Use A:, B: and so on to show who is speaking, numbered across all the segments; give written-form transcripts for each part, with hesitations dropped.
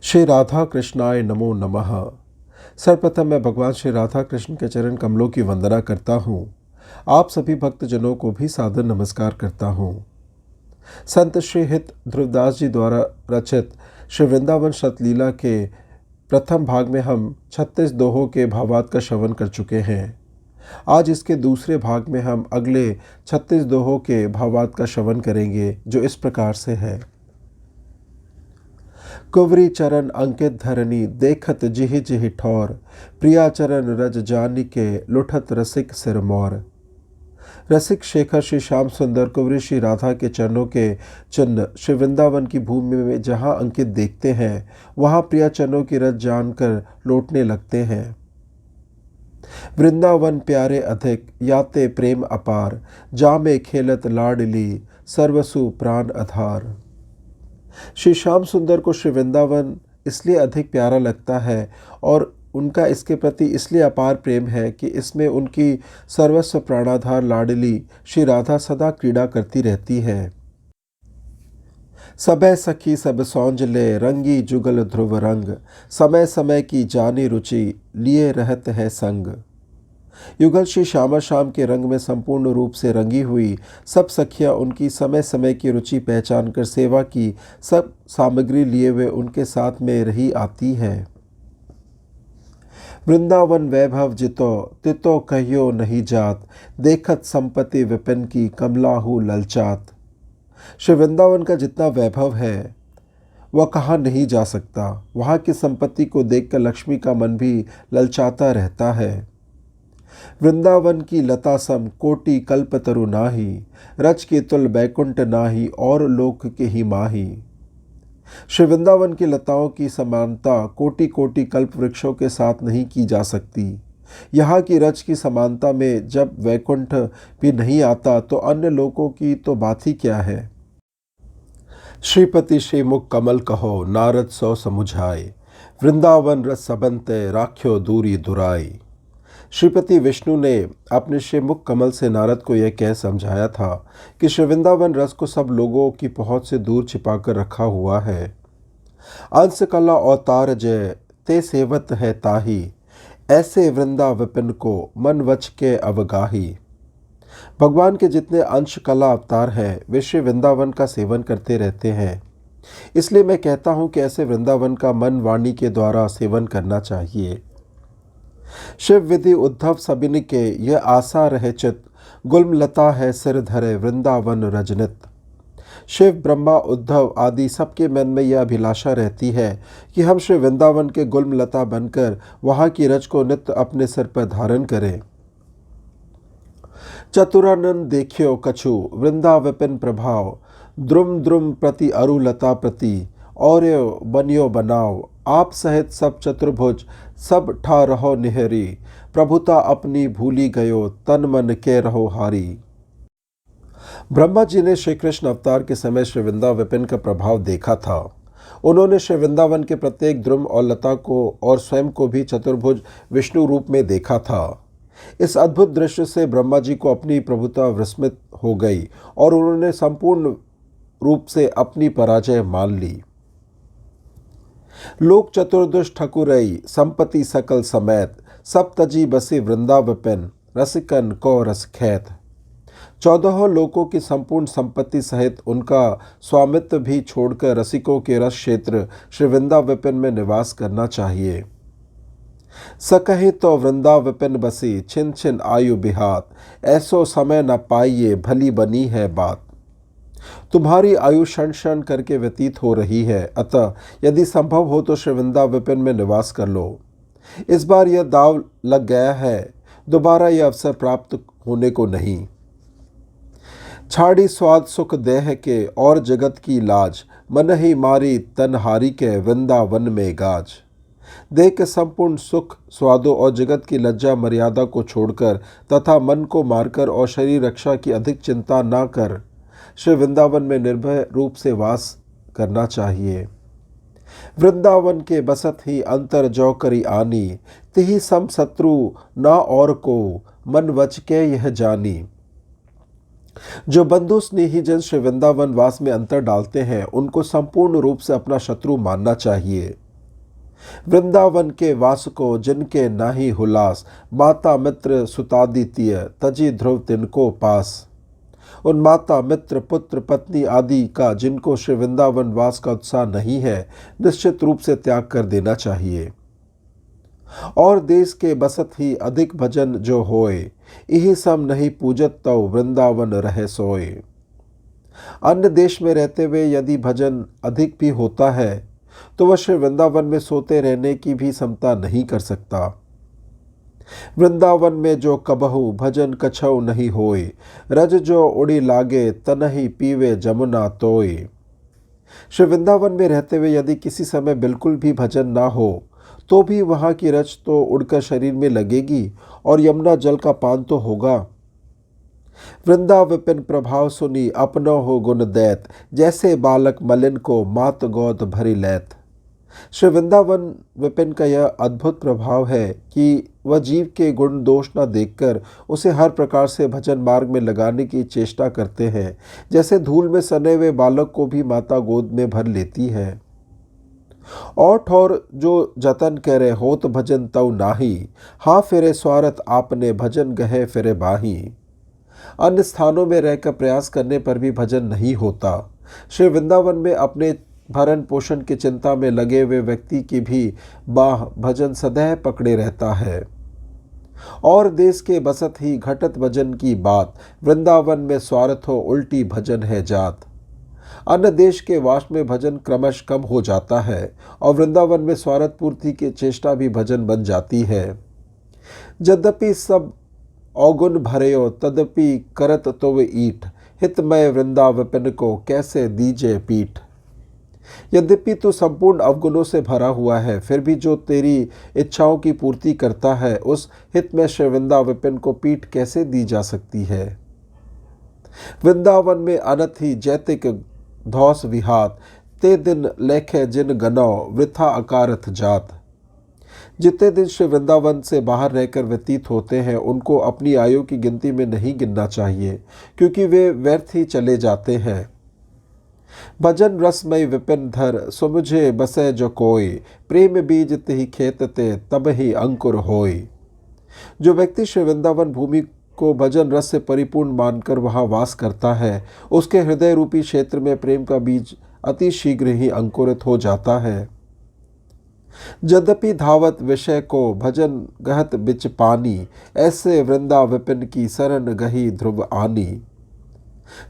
A: श्री राधा कृष्णाय नमो नमः। सर्वप्रथम मैं भगवान श्री राधा कृष्ण के चरण कमलों की वंदना करता हूँ। आप सभी भक्तजनों को भी सादर नमस्कार करता हूँ। संत श्री हित ध्रुवदास जी द्वारा रचित श्री वृंदावन शतलीला के प्रथम भाग में हम 36 दोहों के भावार्थ का श्रवण कर चुके हैं। आज इसके दूसरे भाग में हम अगले 36 दोहों के भावार्थ का श्रवण करेंगे, जो इस प्रकार से है। कुवरी चरण अंकित धरनी देखत जिहि जिहि ठौर, प्रिया चरण रज जानी के लुठत रसिक सिर मोर। रसिक शेखर श्री श्याम सुंदर कुवरी श्री राधा के चरणों के चिन्ह श्री वृंदावन की भूमि में जहाँ अंकित देखते हैं, वहाँ प्रिया चरणों की रज जानकर लौटने लगते हैं। वृंदावन प्यारे अधिक याते प्रेम अपार, जामे खेलत लाडली सर्वसु प्राण आधार। श्री श्याम सुंदर को श्री वृंदावन इसलिए अधिक प्यारा लगता है और उनका इसके प्रति इसलिए अपार प्रेम है कि इसमें उनकी सर्वस्व प्राणाधार लाडली श्री राधा सदा क्रीड़ा करती रहती है। सबे सखी सब सौंज ले रंगी जुगल ध्रुव रंग, समय समय की जानी रुचि लिए रहत है संग। युगल श्री श्यामा श्याम के रंग में संपूर्ण रूप से रंगी हुई सब सखियां उनकी समय समय की रुचि पहचान कर सेवा की सब सामग्री लिए हुए उनके साथ में रही आती है। वृंदावन वैभव जितो तितो कहियो नहीं जात, देखत संपत्ति विपिन की कमलाहू ललचात। श्री वृंदावन का जितना वैभव है वह कहाँ नहीं जा सकता। वहाँ की संपत्ति को देखकर लक्ष्मी का मन भी ललचाता रहता है। वृंदावन की लता सम कोटि कल्पतरु नाही, रच के तुल बैकुंठ नाही और लोक के ही माही। श्री वृंदावन की लताओं की समानता कोटि कोटि कल्प वृक्षों के साथ नहीं की जा सकती। यहाँ की रच की समानता में जब वैकुंठ भी नहीं आता तो अन्य लोकों की तो बात ही क्या है। श्रीपति श्रीमुख कमल कहो नारद सौ समुझाए, वृंदावन रस सबंते राख्यो दूरी दुराई। श्रीपति विष्णु ने अपने श्रीमुख कमल से नारद को यह कह समझाया था कि श्री वृंदावन रस को सब लोगों की पहुँच से दूर छिपाकर रखा हुआ है। अंश कला अवतार जय ते सेवत है ताही, ऐसे वृंदा विपिन को मन वच के अवगाही। भगवान के जितने अंश कला अवतार हैं वे श्री वृंदावन का सेवन करते रहते हैं। इसलिए मैं कहता हूँ कि ऐसे वृंदावन का मन वाणी के द्वारा सेवन करना चाहिए। शिव विधि उद्धव सबिन के यह आशा रहे चित, गुल्म लता है सिर धरे वृंदावन रजनित। शिव ब्रह्मा उद्धव आदि सबके मन में यह अभिलाषा रहती है कि हम श्री वृंदावन के गुल्म लता बनकर वहाँ की रज को नित्य अपने सिर पर धारण करें। चतुरानंद देखियो कछु वृंदा विपिन प्रभाव, द्रुम द्रुम प्रति अरुलता प्रति और बनियो बनाओ। आप सहित सब चतुर्भुज सब ठा रहो निहरी, प्रभुता अपनी भूली गयो तन मन के रहो हारी। ब्रह्मा जी ने श्री कृष्ण अवतार के समय श्री वृंदा विपिन का प्रभाव देखा था। उन्होंने श्री वृंदावन के प्रत्येक द्रुम और लता को और स्वयं को भी चतुर्भुज विष्णु रूप में देखा था। इस अद्भुत दृश्य से ब्रह्मा जी को अपनी प्रभुता विस्मित हो गई और उन्होंने संपूर्ण रूप से अपनी पराजय मान ली। लोक चतुर्दश ठकुरई संपत्ति सकल समेत, सब तजी बसे वृंदा विपिन रसिकन को रस खैत। 14 लोकों की संपूर्ण संपत्ति सहित उनका स्वामित्व भी छोड़कर रसिकों के रस क्षेत्र श्री वृंदा विपिन में निवास करना चाहिए। सकहि तो वृंदा विपिन बसी छिन छिन आयु बिहात, ऐसो समय न पाइए भली बनी है बात। तुम्हारी आयु क्षण क्षण करके व्यतीत हो रही है, अतः यदि संभव हो तो श्री वृंदा विपिन में निवास कर लो। इस बार यह दाव लग गया है, दोबारा यह अवसर प्राप्त होने को नहीं। छाड़ी स्वाद सुख देह के और जगत की लाज, मन ही मारी तनहारी के वृंदावन में गाज। देह के संपूर्ण सुख स्वादों और जगत की लज्जा मर्यादा को छोड़कर तथा मन को मारकर और शरीर रक्षा की अधिक चिंता न कर श्री वृंदावन में निर्भय रूप से वास करना चाहिए। वृंदावन के बसत ही अंतर जो करी आनी, तिहि सम शत्रु ना और को मन वच के यह जानी। जो बंधु स्नेही जन श्री वृंदावन वास में अंतर डालते हैं उनको संपूर्ण रूप से अपना शत्रु मानना चाहिए। वृंदावन के वास को जिनके नाही हुलास, माता मित्र सुतादित्य तजी ध्रुव तिनको पास। उन माता मित्र पुत्र पत्नी आदि का जिनको श्री वृंदावन वास का उत्साह नहीं है, निश्चित रूप से त्याग कर देना चाहिए। और देश के बसत ही अधिक भजन जो होए, यही सम नहीं पूजत तो वृंदावन रहे सोए। अन्य देश में रहते हुए यदि भजन अधिक भी होता है तो वह श्री वृंदावन में सोते रहने की भी क्षमता नहीं कर सकता। वृंदावन में जो कबहू भजन कछऊ नहीं होए, रज जो उड़ी लागे तनहि पीवे जमुना तोय। श्री वृंदावन में रहते हुए यदि किसी समय बिल्कुल भी भजन ना हो तो भी वहाँ की रज तो उड़कर शरीर में लगेगी और यमुना जल का पान तो होगा। वृंदा विपिन प्रभाव सुनी अपनो हो गुण दैत, जैसे बालक मलिन को मात गोद भरी लैत। श्री वृंदावन विपिन का यह अद्भुत प्रभाव है कि वह जीव के गुण दोष न देखकर उसे हर प्रकार से भजन मार्ग में लगाने की चेष्टा करते हैं, जैसे धूल में सने हुए बालक को भी माता गोद में भर लेती है। और ठौर जो जतन करे होत भजन तऊ नाही, हाँ फिरे स्वार्थ आपने भजन गहे फिरे बाही। अन्य स्थानों में रहकर प्रयास करने पर भी भजन नहीं होता। श्री वृंदावन में अपने भरण पोषण की चिंता में लगे हुए व्यक्ति की भी बाह भजन सदैव पकड़े रहता है। और देश के बसत ही घटत भजन की बात, वृंदावन में स्वार्थ हो उल्टी भजन है जात। अन्य देश के वास में भजन क्रमश कम हो जाता है और वृंदावन में स्वार्थ पूर्ति की चेष्टा भी भजन बन जाती है। यद्यपि सब अवगुण भरेयो तदपि करत तो वे ईट, हितमय वृंदा विपिन को कैसे दीजे पीठ। यद्यपि तू संपूर्ण अवगुणों से भरा हुआ है, फिर भी जो तेरी इच्छाओं की पूर्ति करता है, उस हितमय श्री वृंदा विपिन को पीठ कैसे दी जा सकती है। वृंदावन में अनथ ही जैतिक धौस विहात, ते दिन लेखे जिन गनौ वृथा अकारथ जात। जितने दिन श्री वृंदावन से बाहर रहकर व्यतीत होते हैं उनको अपनी आयु की गिनती में नहीं गिनना चाहिए, क्योंकि वे व्यर्थ ही चले जाते हैं। भजन रसमय विपिन धर सुमुझे बसे जो कोय, प्रेम बीज तिहि खेतते तब ही अंकुर होय। जो व्यक्ति श्री वृंदावन भूमि को भजन रस से परिपूर्ण मानकर वहाँ वास करता है, उसके हृदय रूपी क्षेत्र में प्रेम का बीज अति शीघ्र ही अंकुरित हो जाता है। यद्यपि धावत विषय को भजन गहत बिच पानी, ऐसे वृंदा विपिन की शरण गही ध्रुव आनी।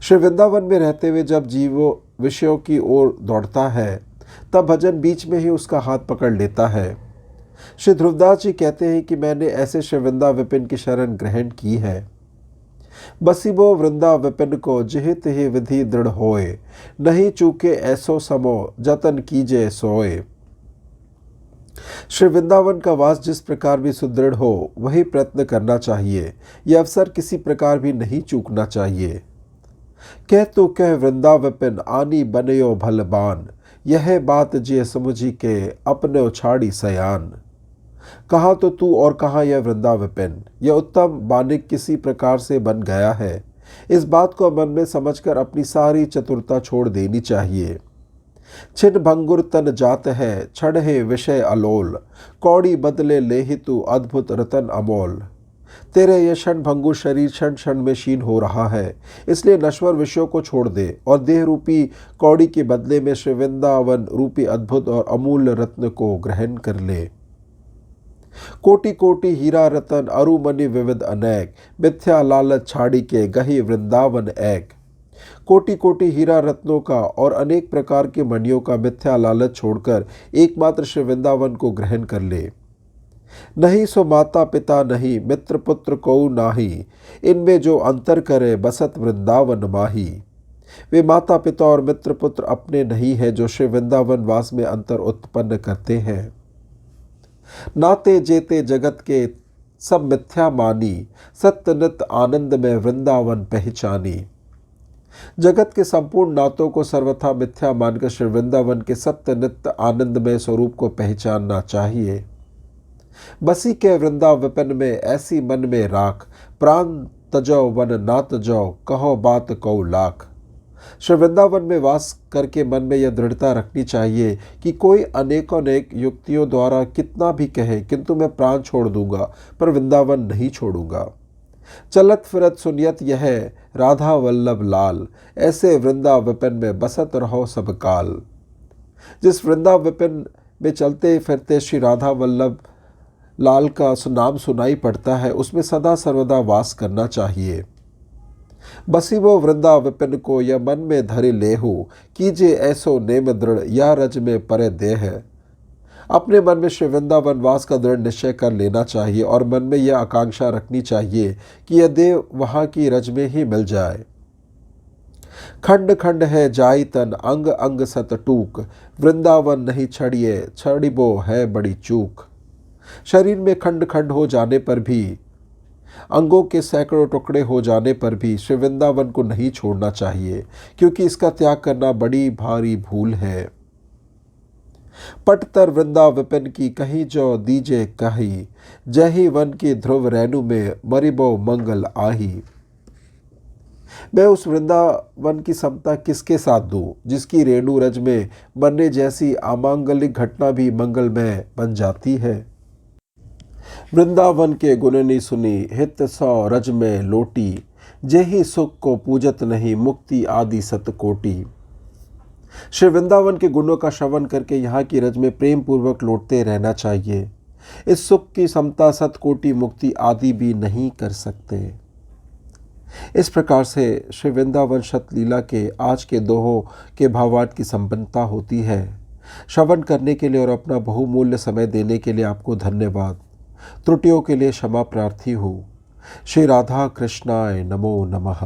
A: श्री वृंदावन में रहते हुए जब जीव विषयों की ओर दौड़ता है, तब भजन बीच में ही उसका हाथ पकड़ लेता है। श्री ध्रुवदास जी कहते हैं कि मैंने ऐसे श्री वृंदा विपिन की शरण ग्रहण की है। बसिबो वृंदा विपिन को जिहित ही विधि दृढ़ होए, नहीं चूके ऐसो समो जतन कीजे सोए। श्री वृंदावन का वास जिस प्रकार भी सुदृढ़ हो, वही प्रयत्न करना चाहिए। यह अवसर किसी प्रकार भी नहीं चूकना चाहिए। कह तो कह वृंदा विपिन आनी बनयो भलबान, यह बात जिय समुझी के अपने उछाड़ी सयान। कहाँ तो तू और कहाँ यह वृंदा विपिन, यह उत्तम बानिक किसी प्रकार से बन गया है। इस बात को मन में समझकर अपनी सारी चतुरता छोड़ देनी चाहिए। छिन भंगुर तन जात है, छड़हे विषय अलोल, कौड़ी बदले ले तू अद्भुत रतन अमोल। तेरे यह क्षण भंगुर शरीर क्षण क्षण में क्षीण हो रहा है, इसलिए नश्वर विषयों को छोड़ दे और देह रूपी कौड़ी के बदले में श्री वृंदावन रूपी अद्भुत और अमूल्य रत्न को ग्रहण कर ले। कोटि कोटि हीरा रतन अरुमणि विविध अनेक, मिथ्या लालच छाड़ी के गही वृंदावन एक। कोटि कोटि हीरा रत्नों का और अनेक प्रकार के मणियों का मिथ्या लालच छोड़कर एकमात्र श्री वृंदावन को ग्रहण कर ले। नहीं सो माता पिता नहीं, मित्र पुत्र को नाही, इनमें जो अंतर करे बसत वृंदावन माही। वे माता पिता और मित्र पुत्र अपने नहीं है जो श्री वृंदावन वास में अंतर उत्पन्न करते हैं। नाते जेते जगत के सब मिथ्या मानी, सत्य नित आनंद में वृंदावन पहचानी। जगत के संपूर्ण नातों को सर्वथा मिथ्या मानकर श्री वृंदावन के सत्य नित्य आनंदमय स्वरूप को पहचानना चाहिए। बसी के वृंदा विपिन में ऐसी मन में राख, प्राण तजो वन ना तजो कहो बात कौ लाख। श्री वृंदावन में वास करके मन में यह दृढ़ता रखनी चाहिए कि कोई अनेकों युक्तियों द्वारा कितना भी कहे, किंतु मैं प्राण छोड़ दूंगा पर वृंदावन नहीं छोड़ूंगा। चलत फिरत सुनियत यह राधा वल्लभ लाल, ऐसे वृंदा विपिन में बसत रहो सब काल। जिस वृंदा विपिन में चलते फिरते श्री राधा वल्लभ लाल का नाम सुनाई पड़ता है, उसमें सदा सर्वदा वास करना चाहिए। बसी वो वृंदा विपिन को यह मन में धरे लेहु, कीजिए ऐसो नेम दृढ़ या रज में परे देह। अपने मन में श्री वृंदावन वास का दृढ़ निश्चय कर लेना चाहिए और मन में यह आकांक्षा रखनी चाहिए कि यह देव वहाँ की रज में ही मिल जाए। खंड खंड है जाई तन अंग अंग सत टूक, वृंदावन नहीं छड़िए छड़िबो है बड़ी चूक। शरीर में खंड खंड हो जाने पर भी, अंगों के सैकड़ों टुकड़े हो जाने पर भी श्री वृंदावन को नहीं छोड़ना चाहिए, क्योंकि इसका त्याग करना बड़ी भारी भूल है। पटतर वृंदा विपिन की कहीं जो दीजे कही, जही वन की ध्रुव रेणु में मरिबो मंगल आही। मैं उस वृंदावन की समता किसके साथ दूं, जिसकी रेणु रज में मरने जैसी अमांगलिक घटना भी मंगलमय बन जाती है। वृंदावन के गुणनी सुनी, हित सौ रज में लोटी, जेहि सुख को पूजत नहीं मुक्ति आदि सत कोटि। श्री वृंदावन के गुणों का श्रवण करके यहाँ की रज में प्रेम पूर्वक लौटते रहना चाहिए। इस सुख की समता सतकोटि मुक्ति आदि भी नहीं कर सकते। इस प्रकार से श्री वृंदावन शतलीला के आज के दोहों के भावार्थ की संपन्नता होती है। श्रवण करने के लिए और अपना बहुमूल्य समय देने के लिए आपको धन्यवाद। त्रुटियों के लिए क्षमा प्रार्थी हूँ। श्री राधा कृष्णाय नमो नमः।